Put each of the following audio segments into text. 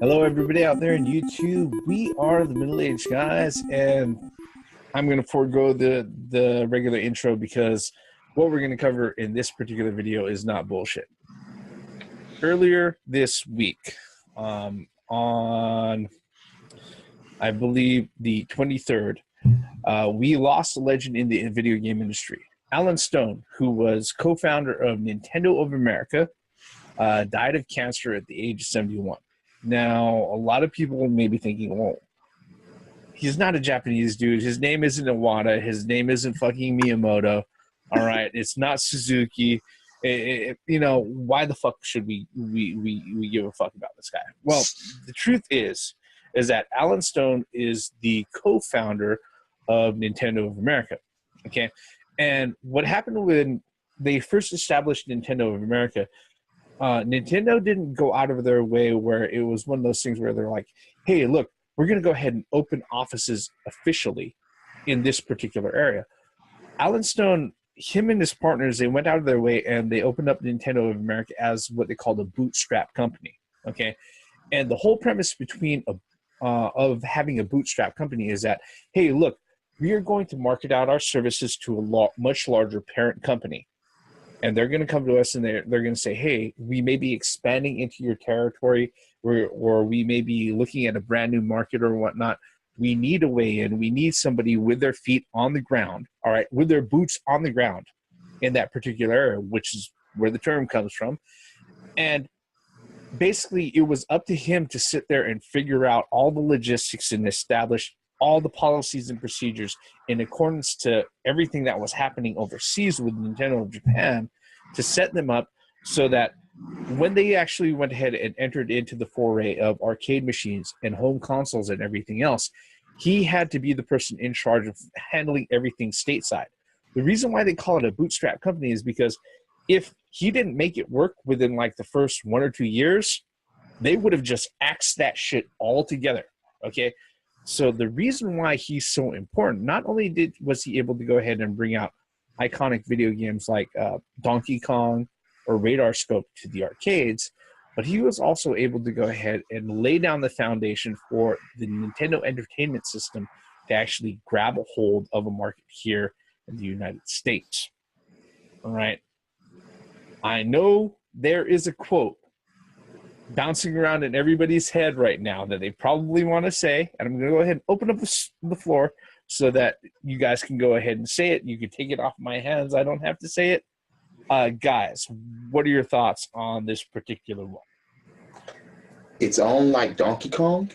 Hello, everybody out there in YouTube. We are the middle-aged guys, and I'm going to forego the regular intro because what we're going to cover in this particular video is not bullshit. Earlier this week, on I believe the 23rd, we lost a legend in the video game industry. Alan Stone, who was co-founder of Nintendo of America, died of cancer at the age of 71. Now, a lot of people may be thinking, well, he's not a Japanese dude. His name isn't Iwata. His name isn't fucking Miyamoto. All right? It's not Suzuki. Why the fuck should we give a fuck about this guy? Well, the truth is that Alan Stone is the co-founder of Nintendo of America. Okay? And what happened when they first established Nintendo of America, Nintendo didn't go out of their way where it was one of those things where they're like, hey, look, we're going to go ahead and open offices officially in this particular area. Alan Stone, him and his partners, they went out of their way and they opened up Nintendo of America as what they called a bootstrap company. Okay. And the whole premise of having a bootstrap company is that, hey, look, we are going to market out our services to a much larger parent company. And they're going to come to us and they're going to say, hey, we may be expanding into your territory or we may be looking at a brand new market or whatnot. We need a way in. We need somebody with their feet on the ground, all right, with their boots on the ground in that particular area, which is where the term comes from. And basically, it was up to him to sit there and figure out all the logistics and establish all the policies and procedures in accordance to everything that was happening overseas with Nintendo of Japan to set them up so that when they actually went ahead and entered into the foray of arcade machines and home consoles and everything else, he had to be the person in charge of handling everything stateside. The reason why they call it a bootstrap company is because if he didn't make it work within like the first 1 or 2 years, they would have just axed that shit all together, okay? So the reason why he's so important, not only was he able to go ahead and bring out iconic video games like Donkey Kong or Radar Scope to the arcades, but he was also able to go ahead and lay down the foundation for the Nintendo Entertainment System to actually grab a hold of a market here in the United States. All right. I know there is a quote bouncing around in everybody's head right now that they probably want to say, and I'm going to go ahead and open up the floor so that you guys can go ahead and say it. You can take it off my hands. I don't have to say it. Guys, what are your thoughts on this particular one? Its own like Donkey Kong?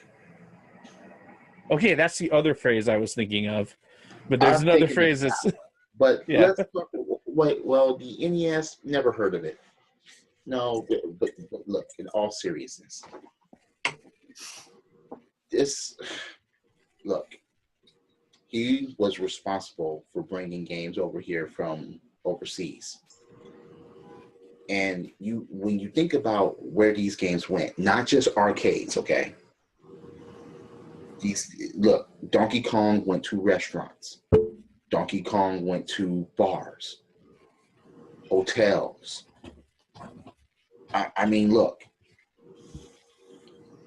Okay, that's the other phrase I was thinking of. But there's another phrase that's... But yeah. let's talk, wait, well, the NES, never heard of it. No, but look, in all seriousness, look, he was responsible for bringing games over here from overseas. And when you think about where these games went, not just arcades, okay? Look, Donkey Kong went to restaurants. Donkey Kong went to bars, hotels. I mean, look,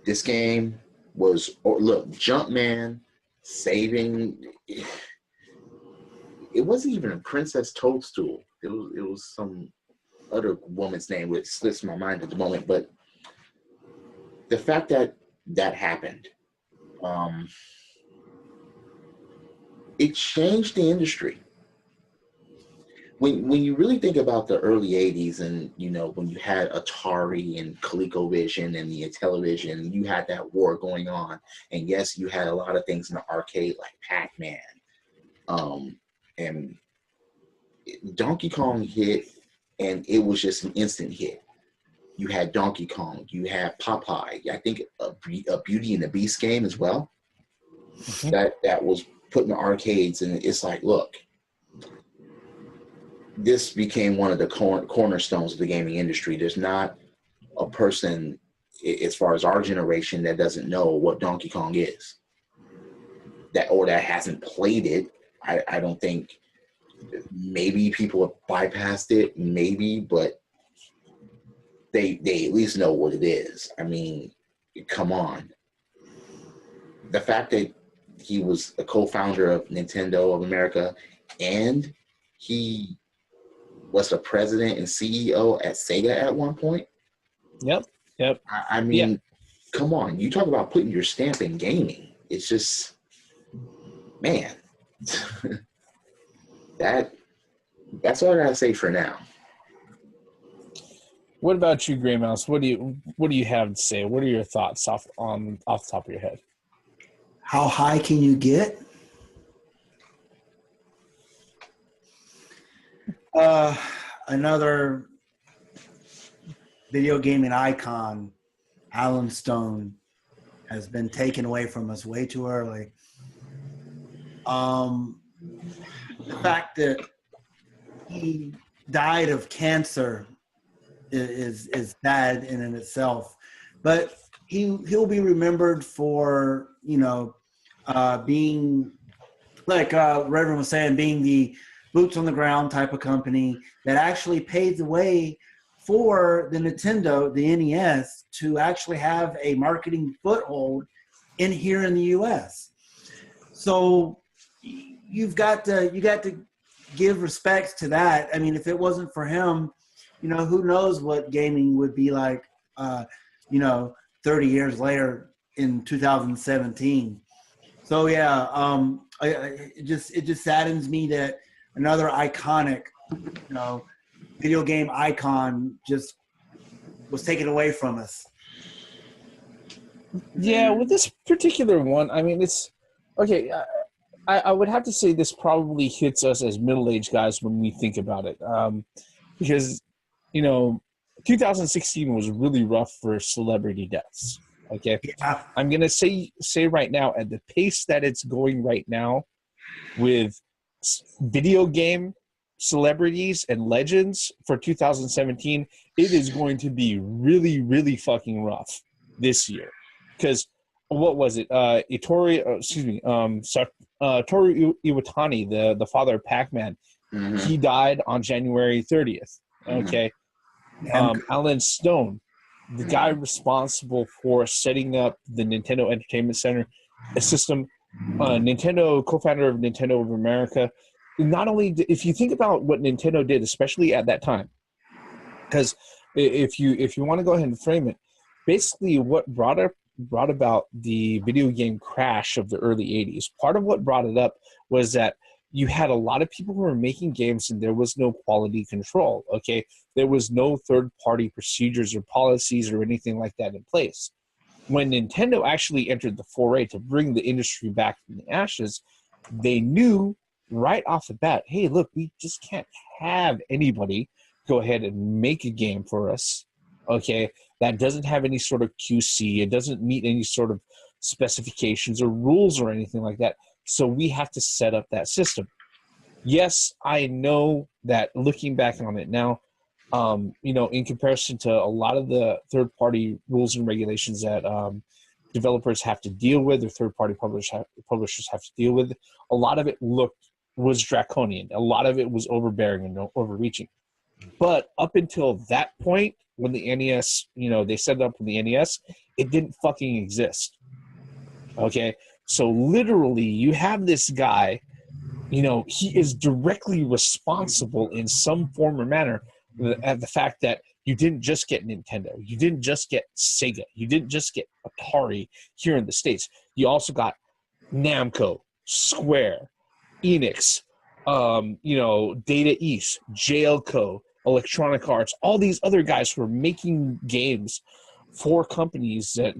this game was, look, Jumpman saving, it wasn't even a Princess Toadstool. It was some other woman's name which slips my mind at the moment. But the fact that that happened, it changed the industry. When you really think about the early 80s and, when you had Atari and ColecoVision and the Intellivision, you had that war going on. And yes, you had a lot of things in the arcade like Pac-Man. And Donkey Kong hit, and it was just an instant hit. You had Donkey Kong, you had Popeye, I think a Beauty and the Beast game as well. Mm-hmm. That was put in the arcades, and it's like, look, this became one of the cornerstones of the gaming industry. There's not a person, as far as our generation, that doesn't know what Donkey Kong is, that hasn't played it. I don't think. Maybe people have bypassed it, maybe, but they at least know what it is. I mean, come on. The fact that he was a co-founder of Nintendo of America and he was the president and CEO at Sega at one point. Yep. I mean, come on. You talk about putting your stamp in gaming. It's just, man, that's all I gotta say for now. What about you, Gray Mouse? What do you have to say? What are your thoughts off the top of your head? How high can you get? Another video gaming icon, Alan Stone, has been taken away from us way too early. The fact that he died of cancer is sad in itself, but he'll be remembered for, you know, being, like Reverend was saying, being the boots on the ground type of company that actually paved the way for the Nintendo, the NES, to actually have a marketing foothold in here in the U.S. So you got to give respects to that. I mean, if it wasn't for him, you know, who knows what gaming would be like, 30 years later in 2017. So yeah, it just saddens me that another iconic, you know, video game icon just was taken away from us. Yeah, with this particular one, I mean, it's okay. I would have to say this probably hits us as middle-aged guys when we think about it, because, you know, 2016 was really rough for celebrity deaths. Okay, Yeah. I'm gonna say right now, at the pace that it's going right now, with video game celebrities and legends for 2017, it is going to be really, really fucking rough this year. Because what was it? Toru Iwatani, the father of Pac-Man, he died on January 30th. Okay. Alan Stone, the guy responsible for setting up the Nintendo Entertainment Center, a system, Nintendo, co-founder of Nintendo of America. Not only, if you think about what Nintendo did, especially at that time, because if you want to go ahead and frame it, basically what brought about the video game crash of the early 80s, part of what brought it up was that you had a lot of people who were making games and there was no quality control, okay? There was no third-party procedures or policies or anything like that in place. When Nintendo actually entered the foray to bring the industry back from the ashes, they knew right off the bat, hey, look, we just can't have anybody go ahead and make a game for us, okay, that doesn't have any sort of QC. It doesn't meet any sort of specifications or rules or anything like that. So we have to set up that system. Yes, I know that looking back on it now, in comparison to a lot of the third-party rules and regulations that developers have to deal with, or third-party publishers have to deal with, a lot of it was draconian. A lot of it was overbearing and overreaching. But up until that point, when the NES, they set it up with the NES, it didn't fucking exist. Okay? So literally, you have this guy, he is directly responsible in some form or manner at the fact that you didn't just get Nintendo, you didn't just get Sega, you didn't just get Atari here in the States. You also got Namco, Square, Enix, Data East, Jailco, Electronic Arts, all these other guys who are making games for companies that,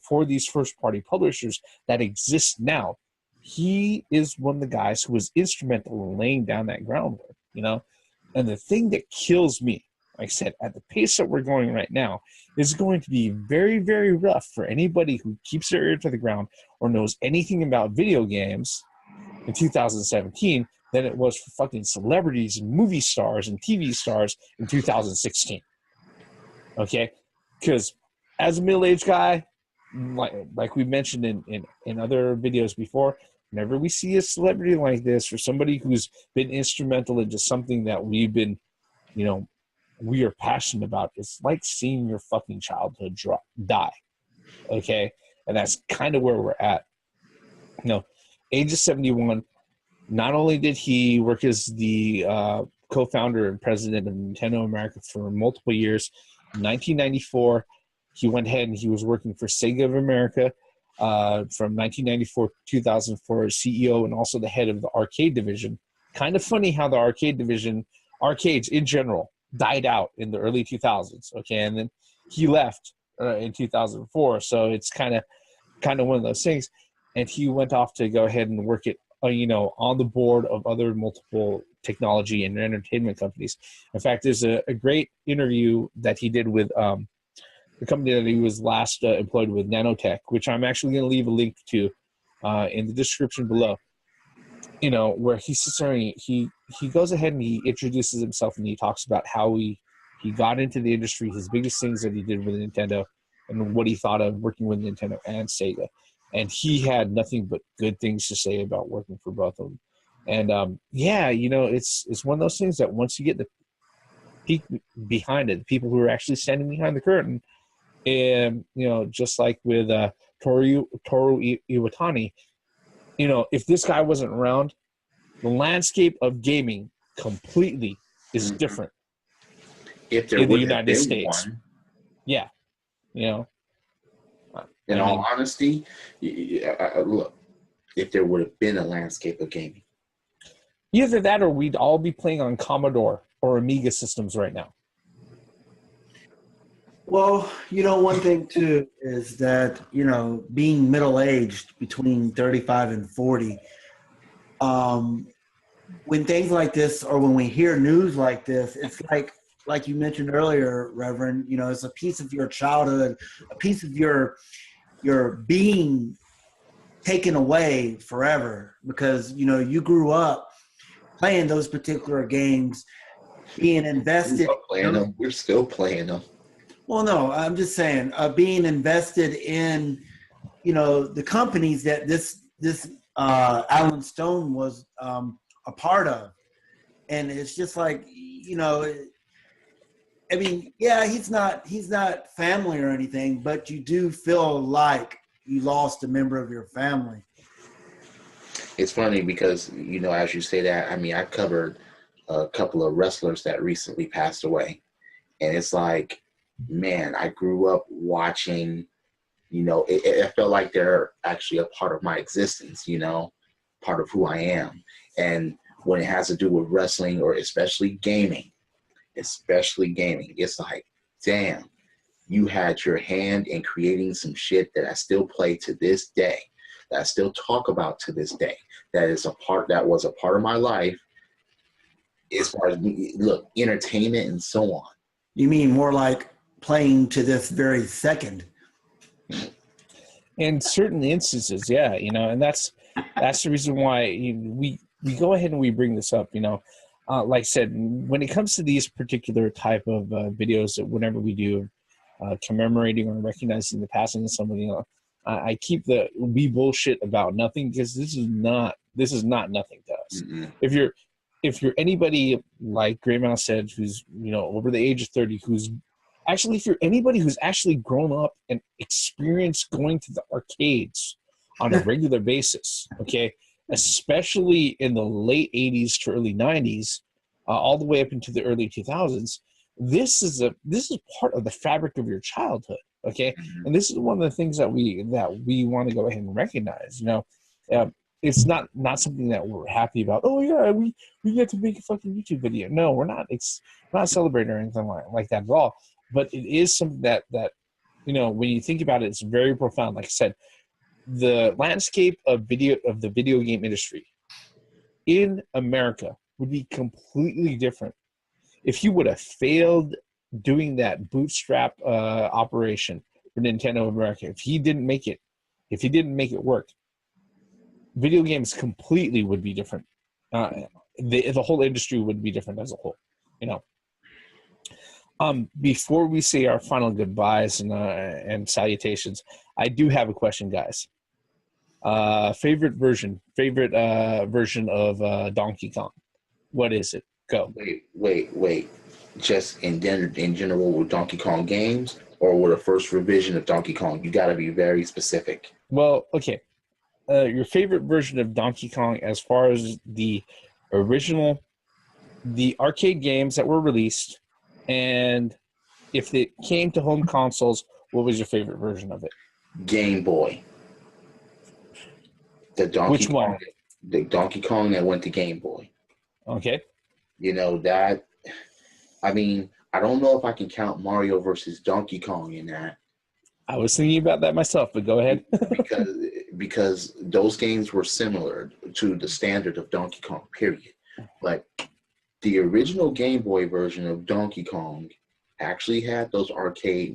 for these first-party publishers that exist now. He is one of the guys who was instrumental in laying down that groundwork, And the thing that kills me, like I said, at the pace that we're going right now, is going to be very, very rough for anybody who keeps their ear to the ground or knows anything about video games in 2017 than it was for fucking celebrities and movie stars and TV stars in 2016. Okay? Because as a middle-aged guy, like we mentioned in other videos before, whenever we see a celebrity like this or somebody who's been instrumental into something that we've been, we are passionate about, it's like seeing your fucking childhood die. Okay, and that's kind of where we're at. You know, age of 71. Not only did he work as the co-founder and president of Nintendo America for multiple years, in 1994, he went ahead and he was working for Sega of America from 1994 to 2004 as CEO and also the head of the arcade division. Kind of funny how the arcade division, arcades in general, died out in the early 2000s. Okay, and then he left in 2004, so it's kind of one of those things. And he went off to go ahead and work it, on the board of other multiple technology and entertainment companies. In fact, there's a great interview that he did with the company that he was last employed with, Nanotech, which I'm actually going to leave a link to in the description below. Where he sits there and he goes ahead and he introduces himself and he talks about how he got into the industry, his biggest things that he did with Nintendo, and what he thought of working with Nintendo and Sega. And he had nothing but good things to say about working for both of them. And it's one of those things that once you get the peek behind it, the people who are actually standing behind the curtain, and just like with Toru Iwatani, if this guy wasn't around, the landscape of gaming completely is different. If there in the would have United been States, one, yeah, in all honesty, look, if there would have been a landscape of gaming, either that or we'd all be playing on Commodore or Amiga systems right now. Well, one thing too is that, being middle-aged between 35 and 40, when things like this or when we hear news like this, it's like you mentioned earlier, Reverend, it's a piece of your childhood, a piece of your being taken away forever because, you grew up playing those particular games, being invested. We're still playing them. Well, no, I'm just saying, being invested in, the companies that this Alan Stone was a part of, and it's just like, I mean, yeah, he's not family or anything, but you do feel like you lost a member of your family. It's funny because, as you say that, I mean, I covered a couple of wrestlers that recently passed away, and it's like, man, I grew up watching, it felt like they're actually a part of my existence, part of who I am. And when it has to do with wrestling or especially gaming, it's like, damn, you had your hand in creating some shit that I still play to this day, that I still talk about to this day, that was a part of my life as far as, entertainment and so on. You mean more like playing to this very second? In certain instances, yeah, and that's the reason why we go ahead and we bring this up. Like I said, when it comes to these particular type of videos, that whenever we do commemorating or recognizing the passing of somebody, I keep the we bullshit about nothing, because this is not nothing to us. Mm-hmm. If you're anybody, like Grey Mouse said, who's over the age of 30, if you're anybody who's actually grown up and experienced going to the arcades on a regular basis, okay, especially in the late 80s to early 90s, all the way up into the early 2000s, this is part of the fabric of your childhood, okay? Mm-hmm. And this is one of the things that we want to go ahead and recognize. It's not something that we're happy about. Oh yeah, we get to make a fucking YouTube video. No, we're not. It's not celebrating or anything like that at all. But it is something that when you think about it, it's very profound. Like I said, the landscape of the video game industry in America would be completely different if you would have failed doing that bootstrap operation for Nintendo America. If he didn't make it work, video games completely would be different. The whole industry would be different as a whole. Before we say our final goodbyes and salutations, I do have a question, guys. Favorite version of Donkey Kong. What is it? Go. Wait. Just in general with Donkey Kong games or with a first revision of Donkey Kong? You got to be very specific. Well, okay. Your favorite version of Donkey Kong as far as the original, the arcade games that were released, and if it came to home consoles, what was your favorite version of it? Game Boy. Which one? The Donkey Kong that went to Game Boy. Okay. You know, that, I mean, I don't know if I can count Mario versus Donkey Kong in that. I was thinking about that myself, but go ahead. because those games were similar to the standard of Donkey Kong, period. But the original Game Boy version of Donkey Kong actually had those arcade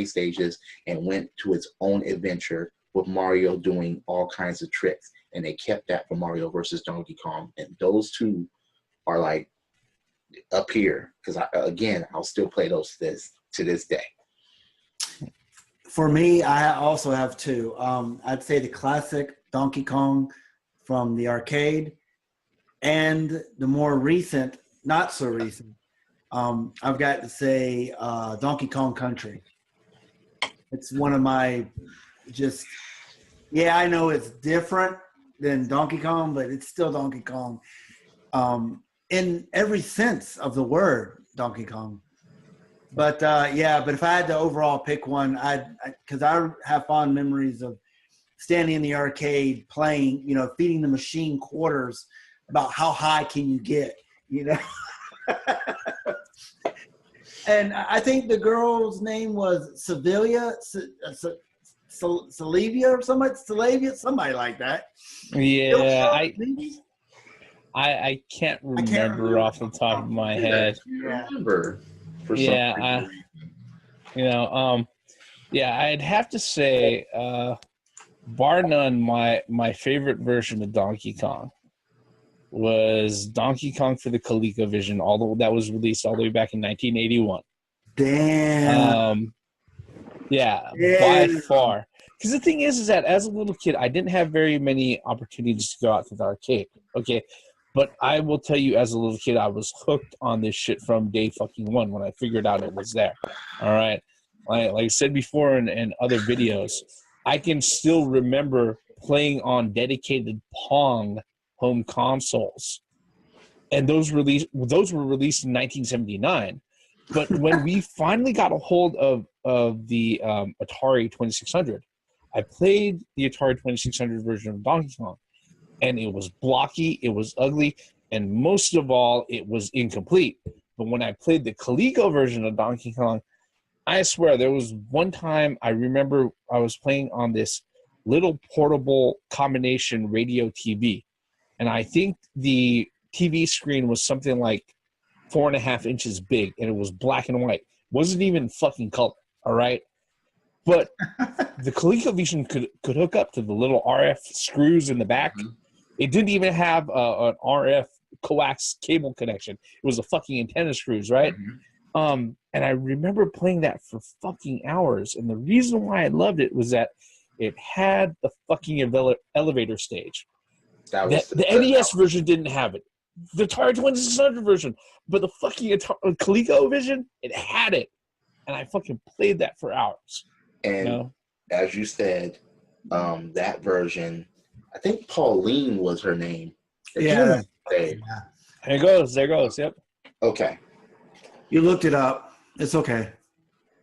stages and went to its own adventure with Mario doing all kinds of tricks. And they kept that for Mario versus Donkey Kong. And those two are like up here because I'll still play those to this day. For me, I also have two. I'd say the classic Donkey Kong from the arcade and the more recent, not so recent, I've got to say Donkey Kong Country. It's one of my I know it's different than Donkey Kong, but it's still Donkey Kong. In every sense of the word, Donkey Kong. But but if I had to overall pick one, because I have fond memories of standing in the arcade playing, feeding the machine quarters about how high can you get, And I think the girl's name was Sevilla, Salivia or somebody like that. Yeah, I can't remember off the top of my head. I remember. I'd have to say, bar none, my favorite version of Donkey Kong was Donkey Kong for the ColecoVision, although that was released all the way back in 1981. Damn. By far. Because the thing is that as a little kid, I didn't have very many opportunities to go out to the arcade. Okay. But I will tell you, as a little kid, I was hooked on this shit from day fucking one when I figured out it was there. All right. Like I said before in other videos, I can still remember playing on dedicated Pong home consoles. And those were released in 1979. But when we finally got a hold of the Atari 2600, I played the Atari 2600 version of Donkey Kong. And it was blocky, it was ugly, and most of all, it was incomplete. But when I played the Coleco version of Donkey Kong, I swear there was one time I remember I was playing on this little portable combination radio TV. And I think the TV screen was something like 4.5 inches big, and it was black and white. It wasn't even fucking color, all right? But the ColecoVision could hook up to the little RF screws in the back. Mm-hmm. It didn't even have an RF coax cable connection. It was a fucking antenna screws, right? Mm-hmm. And I remember playing that for fucking hours. And the reason why I loved it was that it had the fucking elevator stage. The NES version didn't have it. The Atari 2600 version. But the fucking ColecoVision, it had it. And I fucking played that for hours. And as you said, that version, I think Pauline was her name. Yeah. There goes. Yep. Okay. You looked it up. It's okay.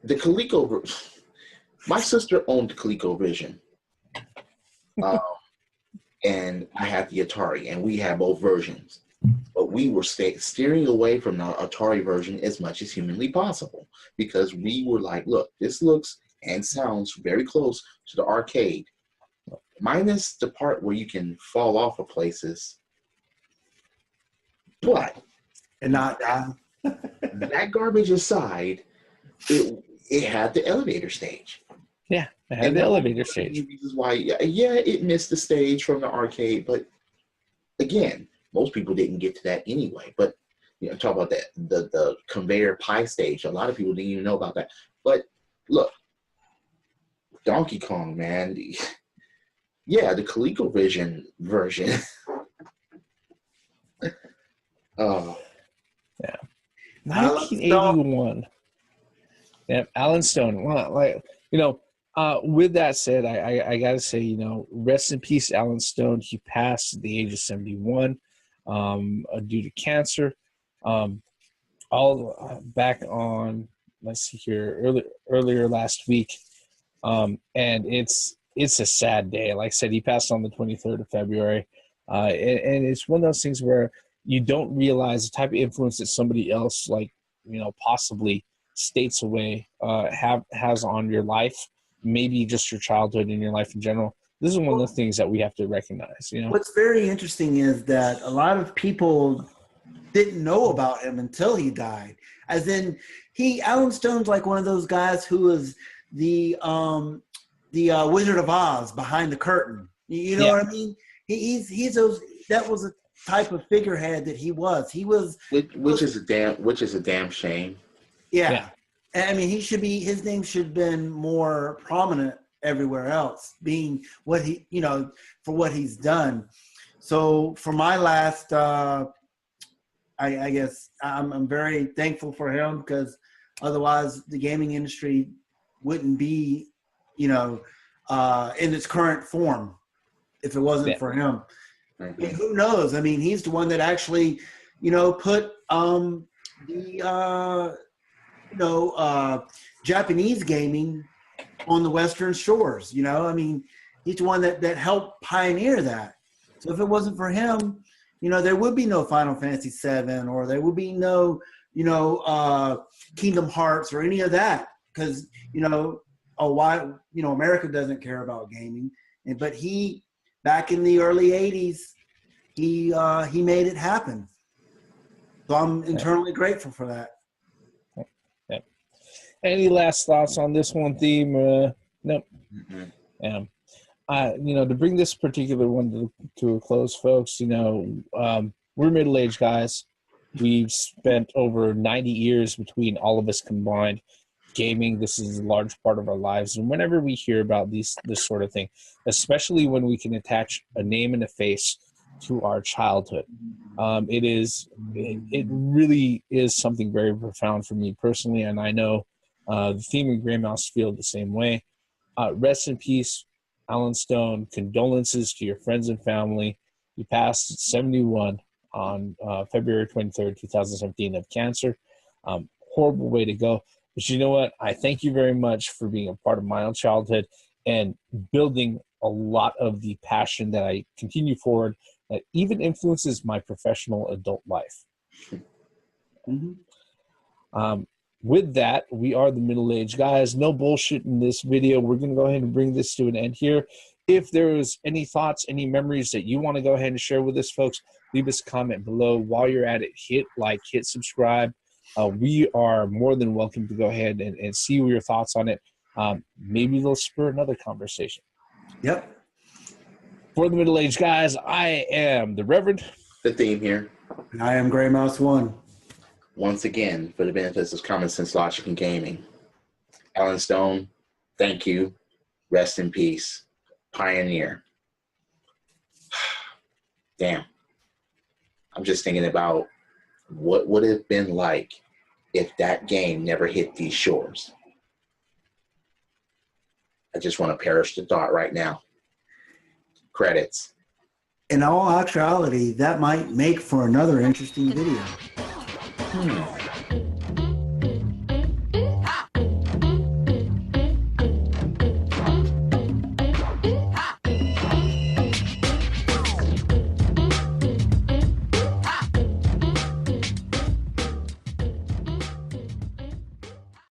The Coleco, my sister owned the ColecoVision. And I had the Atari, and we had both versions. But we were steering away from the Atari version as much as humanly possible because we were like, look, this looks and sounds very close to the arcade. Minus the part where you can fall off of places. But and not that garbage aside, it had the elevator stage. Yeah, it had the elevator stage. This is why, it missed the stage from the arcade, but again, most people didn't get to that anyway. But talk about that the conveyor pie stage. A lot of people didn't even know about that. But look, Donkey Kong, man. Yeah, the ColecoVision version. Oh. Yeah. 1981. Yeah, Alan Stone. Well, like, with that said, I gotta say, rest in peace, Alan Stone. He passed at the age of 71 due to cancer. All back on, let's see here, earlier last week, and it's a sad day. Like I said, he passed on the 23rd of February, and it's one of those things where you don't realize the type of influence that somebody else, like, possibly states away, has on your life, maybe just your childhood and your life in general. This is one of the things that we have to recognize. What's very interesting is that a lot of people didn't know about him until he died. As in, Alan Stone's like one of those guys who was the Wizard of Oz behind the curtain. You know what I mean? He's those. That was a type of figurehead that he was. He was, which is a damn shame. Yeah. I mean, his name should have been more prominent everywhere else, being what for what he's done. So for my last, I guess I'm very thankful for him, because otherwise the gaming industry wouldn't be, in its current form if it wasn't for him. I mean, who knows? I mean, he's the one that actually, put Japanese gaming on the Western shores. I mean, he's the one that helped pioneer that. So if it wasn't for him, there would be no Final Fantasy VII, or there would be no, Kingdom Hearts or any of that, because, why, America doesn't care about gaming. But he, back in the early 80s, he made it happen. So I'm internally grateful for that. Yeah. Any last thoughts on this one theme? Nope. Mm-hmm. To bring this particular one to a close, folks, we're middle-aged guys. We've spent over 90 years between all of us combined gaming. This is a large part of our lives. And whenever we hear about this sort of thing, especially when we can attach a name and a face to our childhood, it really is something very profound for me personally. And I know the team in Grey Mouse feel the same way. Rest in peace, Alan Stone. Condolences to your friends and family. He passed at 71 on February 23rd, 2017 of cancer. Horrible way to go. But you know what? I thank you very much for being a part of my own childhood and building a lot of the passion that I continue forward, that even influences my professional adult life. Mm-hmm. With that, we are the middle-aged guys. No bullshit in this video. We're going to go ahead and bring this to an end here. If there's any thoughts, any memories that you want to go ahead and share with us, folks, leave us a comment below. While you're at it, hit like, hit subscribe. We are more than welcome to go ahead and see your thoughts on it. Maybe they'll spur another conversation. Yep. For the middle-aged guys, I am the Reverend. The theme here. And I am Grey Mouse 1. Once again, for the benefits of common sense, logic, and gaming, Alan Stone, thank you. Rest in peace. Pioneer. Damn. I'm just thinking about what would it have been like if that game never hit these shores. I just want to perish the thought right now. Credits. In all actuality, that might make for another interesting video.